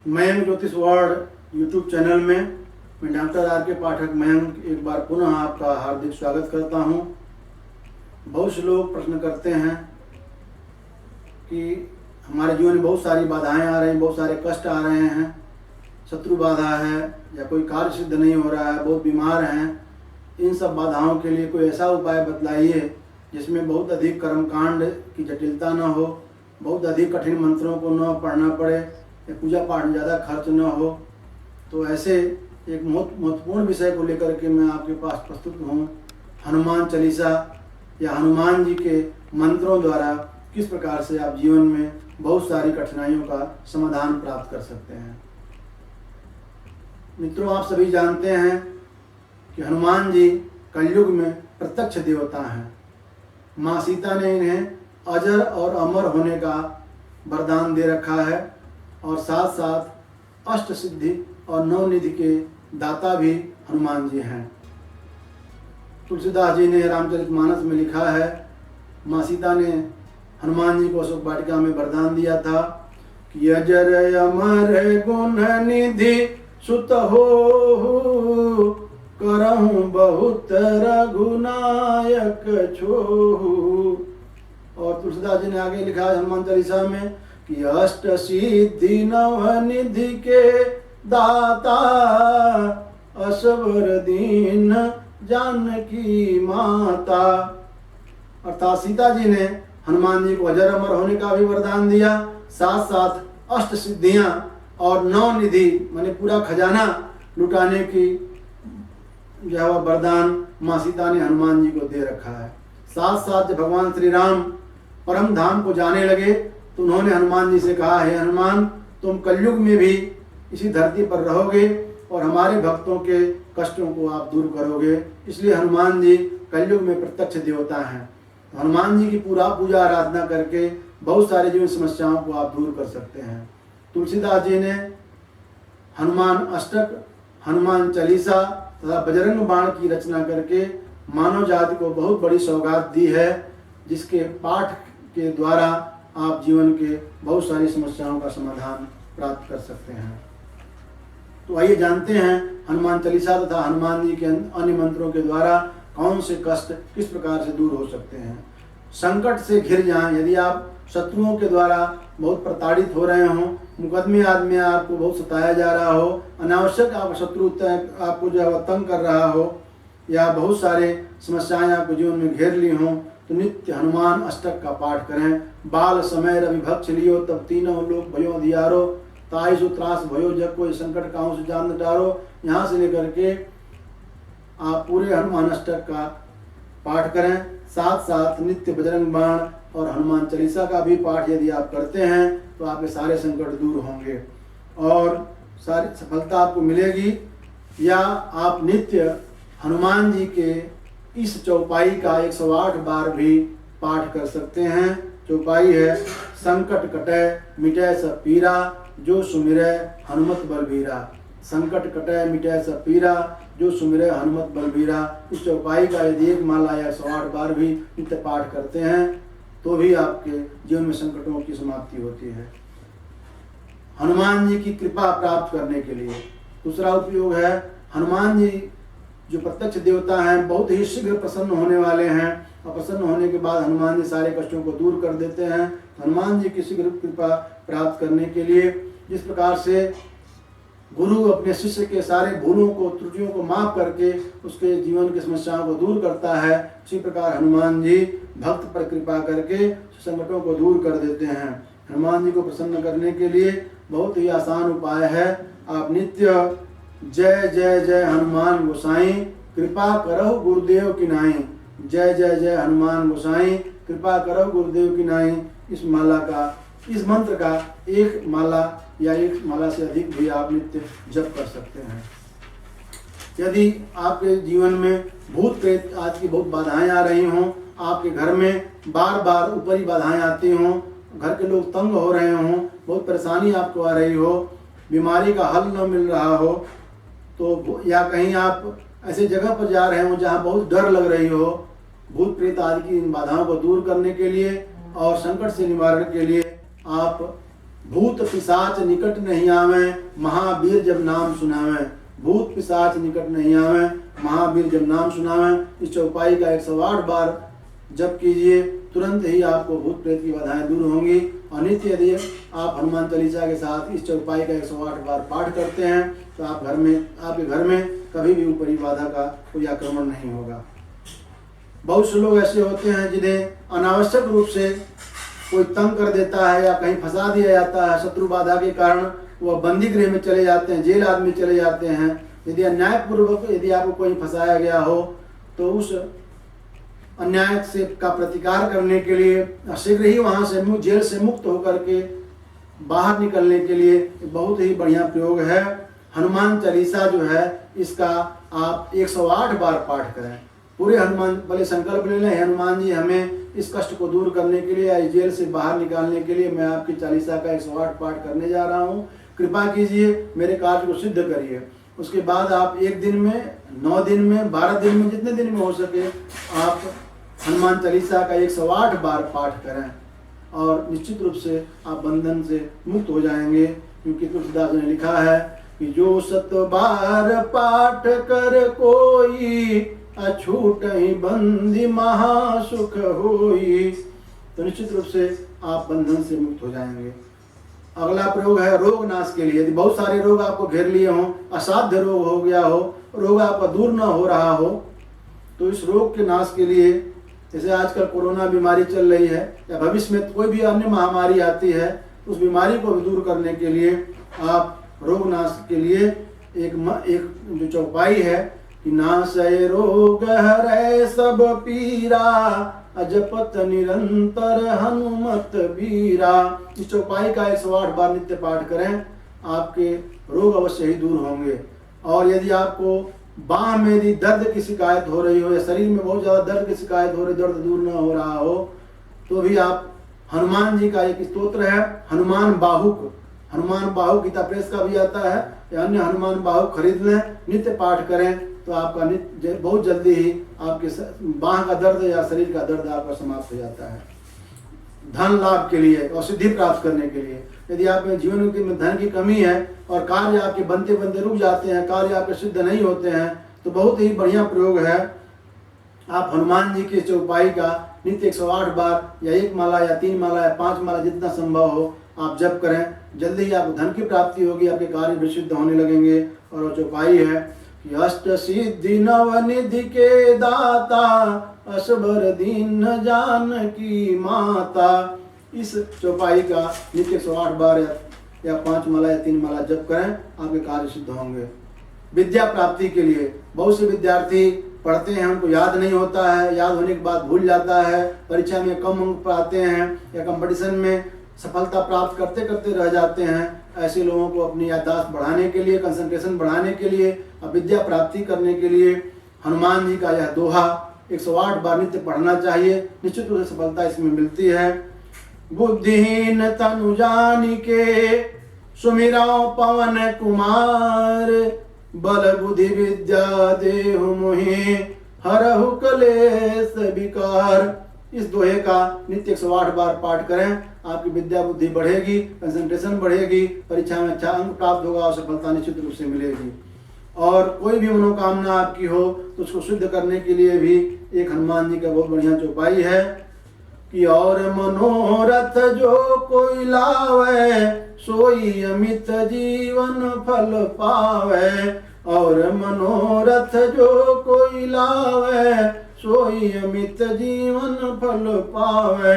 मयंक ज्योतिष world YouTube channel में मैं डॉक्टर आर के पाठक मयंक एक बार पुनः आपका हार्दिक स्वागत करता हूं। बहुत से लोग प्रश्न करते हैं कि हमारे जीवन में बहुत सारी बाधाएं आ रही हैं, बहुत सारे कष्ट आ रहे हैं, शत्रु बाधा है या कोई कार्य सिद्ध नहीं हो रहा है, बहुत बीमार हैं। इन सब बाधाओं के लिए कोई ऐसा उपाय बतलाइए जिसमें बहुत अधिक कर्मकांड की जटिलता न हो, बहुत अधिक कठिन मंत्रों को न पढ़ना पड़े या पूजा पाठ में ज़्यादा खर्च न हो। तो ऐसे एक महत्वपूर्ण विषय को लेकर के मैं आपके पास प्रस्तुत हूँ। हनुमान चालीसा या हनुमान जी के मंत्रों द्वारा किस प्रकार से आप जीवन में बहुत सारी कठिनाइयों का समाधान प्राप्त कर सकते हैं। मित्रों, आप सभी जानते हैं कि हनुमान जी कलयुग में प्रत्यक्ष देवता हैं। माँ सीता ने इन्हें अजर और अमर होने का वरदान दे रखा है और साथ साथ अष्ट सिद्धि और नवनिधि के दाता भी हनुमान जी हैं। तुलसीदास जी ने रामचरितमानस में लिखा है, माँ सीता ने हनुमान जी को अशोक वाटिका में वरदान दिया था कि अजर अमर गुण निधि सुत हो करहूं बहुत रघुनायक छोहु। और तुलसीदास जी ने आगे लिखा है हनुमान चालीसा में कि अष्ट सिद्धि नव निधि के दाता असवर दीन जानकी माता। अर्थात सीता जी ने हनुमान जी को अजर अमर होने का भी वरदान दिया, साथ साथ अष्ट सिद्धियां और नव निधि माने पूरा खजाना लुटाने की जो है वरदान माँ सीता ने हनुमान जी को दे रखा है। साथ साथ जब भगवान श्री राम परम धाम को जाने लगे तो उन्होंने हनुमान जी से कहा, हे हनुमान, तुम कलयुग में भी इसी धरती पर रहोगे और हमारे भक्तों के कष्टों को आप दूर करोगे। इसलिए हनुमान जी कलयुग में प्रत्यक्ष देवता हैं। हनुमान जी की पूरा पूजा आराधना करके बहुत सारी जीवन समस्याओं को आप दूर कर सकते हैं। तुलसीदास जी ने हनुमान अष्टक, हनुमान चालीसा तथा बजरंग बाण की रचना करके मानव जाति को बहुत बड़ी सौगात दी है, जिसके पाठ के द्वारा आप जीवन के बहुत सारी समस्याओं का समाधान प्राप्त कर सकते हैं। तो आइए जानते हैं हनुमान चालीसा तथा हनुमान जी के अन्य मंत्रों के द्वारा कौन से कष्ट किस प्रकार से दूर हो सकते हैं। संकट से घिर जाएं, यदि आप शत्रुओं के द्वारा बहुत प्रताड़ित हो रहे हों, मुकदमे आदमी आपको बहुत सताया जा रहा हो, अनावश्यक आप शत्रु आपको जो है तंग कर रहा हो, या बहुत सारे समस्याएं आपको जीवन में घेर ली हों, तो नित्य हनुमान अष्टक का पाठ करें। बाल समय रवि भक्ष लियो तब तीनों लोग भयो दियारो, ताई सु त्रास भयो जग को संकट काहू से जान डारो। यहाँ से लेकर के आप पूरे हनुमान अष्टक का पाठ करें। साथ साथ नित्य बजरंग बाण और हनुमान चालीसा का भी पाठ यदि आप करते हैं तो आपके सारे संकट दूर होंगे और सारी सफलता आपको मिलेगी। या आप नित्य हनुमान जी के इस चौपाई का 108 बार भी पाठ कर सकते हैं। चौपाई है, संकट कटे मिटे सब पीरा जो सुमिरै हनुमत बलबीरा। संकट कटे मिटे सब पीरा जो सुमिरै हनुमत बलबीरा। इस चौपाई का यदि एक माला या 108 बार भी नित्य पाठ करते हैं तो भी आपके जीवन में संकटों की समाप्ति होती है। हनुमान जी की कृपा प्राप्त करने के लिए दूसरा उपयोग है, हनुमान जी जो प्रत्यक्ष देवता हैं बहुत ही शीघ्र प्रसन्न होने वाले हैं और प्रसन्न होने के बाद हनुमान जी सारे कष्टों को दूर कर देते हैं। हनुमान जी की शीघ्र कृपा प्राप्त करने के लिए जिस प्रकार से गुरु अपने शिष्य के सारे भूलों को त्रुटियों को माफ करके उसके जीवन की समस्याओं को दूर करता है, उसी प्रकार हनुमान जी भक्त पर कृपा करके संकटों को दूर कर देते हैं। हनुमान जी को प्रसन्न करने के लिए बहुत ही आसान उपाय है, आप नित्य जय जय जय हनुमान गोसाई कृपा करहु गुरुदेव की नाई। जय जय जय हनुमान गोसाई कृपा करहु गुरुदेव की नाई। इस माला का, इस मंत्र का एक माला या एक माला से अधिक भी आप नित्य जप कर सकते हैं। यदि आपके जीवन में भूत प्रेत आज की बहुत बाधाएं आ रही हों, आपके घर में बार बार ऊपरी बाधाएं आती हों, घर के लोग तंग हो रहे हों, बहुत परेशानी आपको आ रही हो, बीमारी का हल न मिल रहा हो, तो या कहीं आप ऐसे जगह पर जा रहे हो जहाँ बहुत डर लग रही हो, भूत प्रेत आदि की इन बाधाओं को दूर करने के लिए और संकट से निवारण के लिए आप भूत पिशाच निकट नहीं आवे, महावीर जब नाम सुनावे। भूत पिशाच निकट नहीं आवे, महावीर जब नाम सुनावे। इस चौपाई का 108 बार जप कीजिए, तुरंत ही आपको भूत प्रेत की बाधाएं दूर होंगी। और नित्य यदि आप हनुमान चालीसा के साथ इस चौपाई का 108 बार पाठ करते हैं तो आपके घर में कभी भी ऊपरी बाधा का कोई आक्रमण नहीं होगा। बहुत से लोग ऐसे होते हैं जिन्हें अनावश्यक रूप से कोई तंग कर देता है या कहीं फंसा दिया जाता है, शत्रु बाधा के कारण वह बंदी गृह में चले जाते हैं, जेल आदमी चले जाते हैं। यदि अन्यायपूर्वक यदि आपको कोई फंसाया गया हो तो उस अन्याय से का प्रतिकार करने के लिए शीघ्र ही वहाँ से जेल से मुक्त होकर के बाहर निकलने के लिए बहुत ही बढ़िया प्रयोग है हनुमान चालीसा जो है। इसका आप 108 बार पाठ करें। पूरे हनुमान भले संकल्प ले लें, हनुमान जी हमें इस कष्ट को दूर करने के लिए या इस जेल से बाहर निकालने के लिए मैं आपकी चालीसा का 108 पाठ करने जा रहा हूँ, कृपा कीजिए मेरे कार्य को सिद्ध करिए। उसके बाद आप 1 दिन में, 9 दिन में, 12 दिन में, जितने दिन में हो सके आप हनुमान चालीसा का 108 बार पाठ करें और निश्चित रूप से आप बंधन से मुक्त हो जाएंगे। क्योंकि तुलसीदास ने लिखा है कि जो 7 बार पाठ कर कोई, अछूट ही बंदी महासुख होई। तो निश्चित रूप से आप बंधन से मुक्त हो जाएंगे। अगला प्रयोग है रोग नाश के लिए। यदि बहुत सारे रोग आपको घेर लिए हों, असाध्य रोग हो गया हो, रोग आपका दूर न हो रहा हो, तो इस रोग के नाश के लिए, जैसे आजकल कोरोना बीमारी चल रही है या भविष्य में कोई भी अन्य महामारी आती है, उस बीमारी को भी दूर करने के लिए आप रोग नाश के लिए एक जो चौपाई है कि नाशय रोग हरै सब पीरा, अजपत निरंतर हनुमत बीरा। इस चौपाई का 108 बार नित्य पाठ करें, आपके रोग अवश्य ही दूर होंगे। और यदि आपको बाह में यदि दर्द की शिकायत हो रही हो या शरीर में बहुत ज़्यादा दर्द की शिकायत हो रही, दर्द दूर न हो रहा हो, तो भी आप हनुमान जी का एक स्तोत्र है हनुमान बाहुक। हनुमान बाहुक गीता प्रेस का भी आता है, या अन्य हनुमान बाहुक खरीद लें, नित्य पाठ करें तो आपका नित्य बहुत जल्दी ही आपके बाह का दर्द या शरीर का दर्द आपका समाप्त हो जाता है। धन लाभ के लिए और सिद्धि प्राप्त करने के लिए, यदि आप में जीवन में धन की कमी है और कार्य आपके बनते बनते रुक जाते हैं, कार्य आपके सिद्ध नहीं होते हैं, तो बहुत ही बढ़िया प्रयोग है। आप हनुमान जी की चौपाई का नित्य 108 बार या 1 माला या 3 माला या 5 माला जितना संभव हो आप जप करें, जल्दी ही आपको धन की प्राप्ति होगी, आपके कार्य भी सिद्ध होने लगेंगे। और वो चौपाई है कि अष्ट सिद्धि नवनिधि के दाता, असबर दीन जानकी माता। इस चौपाई का नित्य 108 बार या 5 माला या 3 माला जप करें, आपके कार्य सिद्ध होंगे। विद्या प्राप्ति के लिए बहुत से विद्यार्थी पढ़ते हैं, उनको याद नहीं होता है, याद होने के बाद भूल जाता है, परीक्षा में कम अंक पाते हैं या कंपटीशन में सफलता प्राप्त करते करते रह जाते हैं। ऐसे लोगों को अपनी याददाश्त बढ़ाने के लिए, कंसंट्रेशन बढ़ाने के लिए, विद्या प्राप्ति करने के लिए हनुमान जी का यह दोहा 108 बार नित्य पढ़ना चाहिए। निश्चित रूप से सफलता इसमें मिलती है। बुद्धिहीन तनु जानिके, सुमिरौ पवन कुमार, बल बुद्धि विद्या देहु मोहि, हरहु कलेश विकार। इस दोहे का नित्य 108 बार पाठ करें, आपकी विद्या बुद्धि बढ़ेगी, कंसंट्रेशन बढ़ेगी, परीक्षा में अच्छा अंक प्राप्त होगा और सफलता निश्चित रूप से मिलेगी। और कोई भी मनोकामना आपकी हो तो उसको सिद्ध करने के लिए भी एक हनुमान जी का बहुत बढ़िया चौपाई है कि और मनोरथ जो कोई लावे, सोई अमित जीवन फल पावे। और मनोरथ जो कोई लावे, सोई अमित जीवन फल पावे।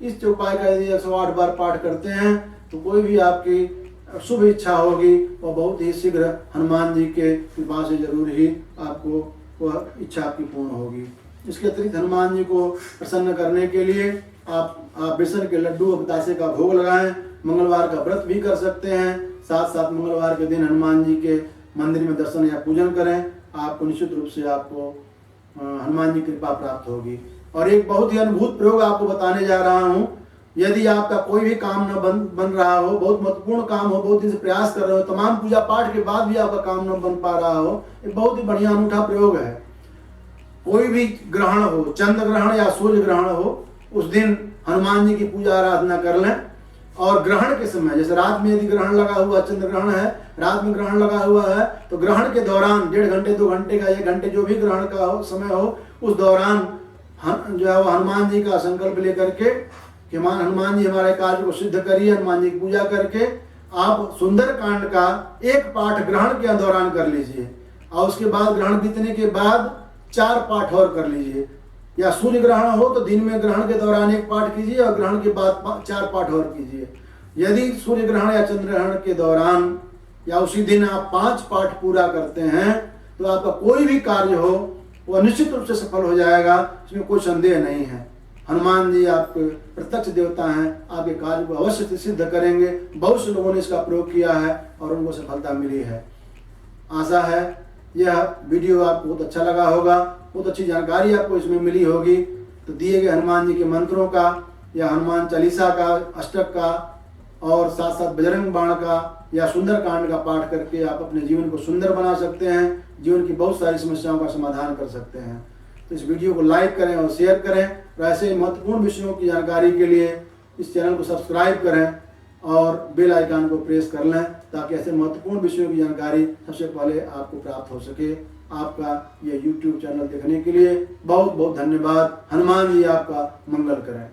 इस चौपाई का यदि 108 बार पाठ करते हैं तो कोई भी आपकी शुभ इच्छा होगी और बहुत ही शीघ्र हनुमान जी के कृपा से जरूर ही आपको वह इच्छा आपकी पूर्ण होगी। इसके अतिरिक्त हनुमान जी को प्रसन्न करने के लिए आप बेसन के लड्डू और बतासे का भोग लगाएं, मंगलवार का व्रत भी कर सकते हैं। साथ साथ मंगलवार के दिन हनुमान जी के मंदिर में दर्शन या पूजन करें, आपको निश्चित रूप से आपको हनुमान जी की कृपा प्राप्त होगी। और एक बहुत ही अद्भुत प्रयोग आपको बताने जा रहा हूँ। यदि आपका कोई भी काम न बन रहा हो, बहुत महत्वपूर्ण काम हो, बहुत दिन से प्रयास कर रहे हो, तमाम पूजा पाठ के बाद भी आपका काम न बन पा रहा हो, एक बहुत ही बढ़िया अनूठा प्रयोग है। कोई भी ग्रहण हो, चंद्र ग्रहण या सूर्य ग्रहण हो, उस दिन हनुमान जी की पूजा आराधना कर लें और ग्रहण के समय, जैसे रात में यदि ग्रहण लगा हुआ, चंद्र ग्रहण है, रात में ग्रहण लगा हुआ है, तो ग्रहण के दौरान 1.5 घंटे 2 घंटे का 1 घंटे जो भी ग्रहण का हो समय हो, उस दौरान जो है वो हनुमान जी का संकल्प लेकर के कि हनुमान जी हमारे कार्य को सिद्ध करिए, हनुमान जी की पूजा करके आप सुंदर कांड का एक पाठ ग्रहण के दौरान कर लीजिए, और उसके बाद ग्रहण बीतने के बाद 4 पाठ और कर लीजिए। या सूर्य ग्रहण हो तो दिन में ग्रहण के दौरान 1 पाठ कीजिए और ग्रहण के बाद 4 पाठ और कीजिए। यदि सूर्य ग्रहण या चंद्र ग्रहण के दौरान या उसी दिन आप 5 पाठ पूरा करते हैं तो आपका कोई भी कार्य हो वह निश्चित रूप से सफल हो जाएगा, इसमें कोई संदेह नहीं है। हनुमान जी आपके प्रत्यक्ष देवता हैं, आपके कार्य को अवश्य सिद्ध करेंगे। बहुत से लोगों ने इसका प्रयोग किया है और उनको सफलता मिली है। आशा है यह वीडियो आपको बहुत अच्छा लगा होगा, बहुत अच्छी जानकारी आपको इसमें मिली होगी। तो दिए गए हनुमान जी के मंत्रों का या हनुमान चालीसा का, अष्टक का और साथ साथ बजरंग बाण का या सुंदर कांड का पाठ करके आप अपने जीवन को सुंदर बना सकते हैं, जीवन की बहुत सारी समस्याओं का समाधान कर सकते हैं। तो इस वीडियो को लाइक करें और शेयर करें, और ऐसे महत्वपूर्ण विषयों की जानकारी के लिए इस चैनल को सब्सक्राइब करें और बेल आइकन को प्रेस कर लें, ताकि ऐसे महत्वपूर्ण विषयों की जानकारी सबसे पहले आपको प्राप्त हो सके। आपका ये YouTube चैनल देखने के लिए बहुत बहुत धन्यवाद। हनुमान जी आपका मंगल करें।